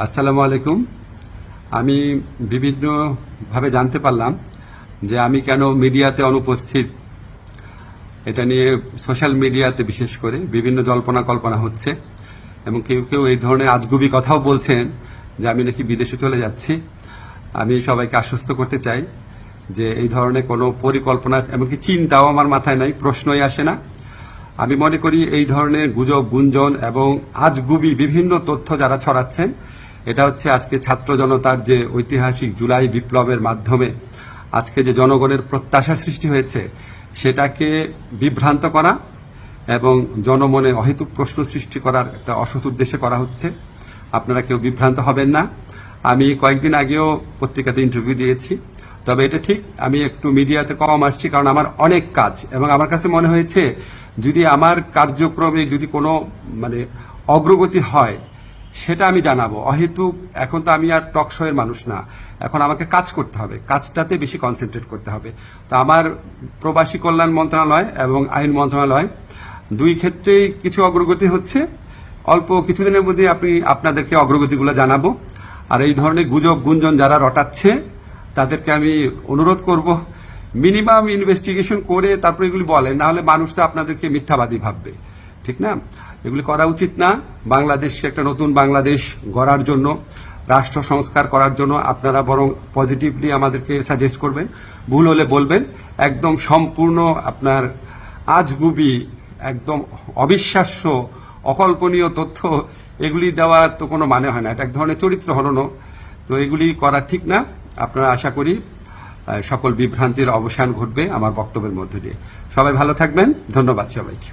আসসালামু আলাইকুম। আমি বিভিন্নভাবে জানতে পারলাম যে আমি কেন মিডিয়াতে অনুপস্থিত। এটা নিয়ে সোশ্যাল মিডিয়াতে বিশেষ করে বিভিন্ন জল্পনা কল্পনা হচ্ছে এবং কেউ কেউ এই ধরনের আজগুবি কথাও বলছেন যে আমি নাকি বিদেশে চলে যাচ্ছি। আমি সবাইকে আশ্বস্ত করতে চাই যে এই ধরনের কোনো পরিকল্পনা এমনকি চিন্তাও আমার মাথায় নাই, প্রশ্নই আসে না। আমি মনে করি এই ধরনের গুজব, গুঞ্জন এবং আজগুবি বিভিন্ন তথ্য যারা ছড়াচ্ছেন, এটা হচ্ছে আজকে ছাত্র জনতার যে ঐতিহাসিক জুলাই বিপ্লবের মাধ্যমে আজকে যে জনগণের প্রত্যাশা সৃষ্টি হয়েছে সেটাকে বিভ্রান্ত করা এবং জনমনে অহেতুক প্রশ্ন সৃষ্টি করার একটা অসৎ উদ্দেশ্যে করা হচ্ছে। আপনারা কেউ বিভ্রান্ত হবেন না। আমি কয়েকদিন আগেও পত্রিকাতে ইন্টারভিউ দিয়েছি, তবে এটা ঠিক আমি একটু মিডিয়াতে কম আসছি কারণ আমার অনেক কাজ এবং আমার কাছে মনে হয়েছে যদি আমার কার্যক্রমে যদি কোনো অগ্রগতি হয় সেটা আমি জানাবো। অহেতুক এখন তো আমি আর টক শোয়ের মানুষ না, এখন আমাকে কাজ করতে হবে, কাজটাতে বেশি কনসেন্ট্রেট করতে হবে। তো আমার প্রবাসী কল্যাণ মন্ত্রণালয় এবং আইন মন্ত্রণালয় দুই ক্ষেত্রেই কিছু অগ্রগতি হচ্ছে। অল্প কিছুদিনের মধ্যে আপনাদেরকে অগ্রগতিগুলো জানাবো। আর এই ধরনের গুজব গুঞ্জন যারা রটাচ্ছে তাদেরকে আমি অনুরোধ করব মিনিমাম ইনভেস্টিগেশন করে তারপরে এগুলি বলেন, না হলে মানুষ তো আপনাদেরকে মিথ্যাবাদী ভাববে, ঠিক না? এগুলি করা উচিত না। বাংলাদেশকে একটা নতুন বাংলাদেশ গড়ার জন্য, রাষ্ট্র সংস্কার করার জন্য আপনারা বরং পজিটিভলি আমাদেরকে সাজেস্ট করবেন, ভুল হলে বলবেন। একদম সম্পূর্ণ আপনার আজগুবি, একদম অবিশ্বাস্য, অকল্পনীয় তথ্য এগুলি দেওয়া তো কোনো মানে হয় না। এটা এক ধরনের চরিত্র হননও। তো এগুলি করা ঠিক না। আপনারা আশা করি সকল বিভ্রান্তির অবসান ঘটবে আমার বক্তব্যের মধ্যে দিয়ে। সবাই ভালো থাকবেন। ধন্যবাদ সবাইকে।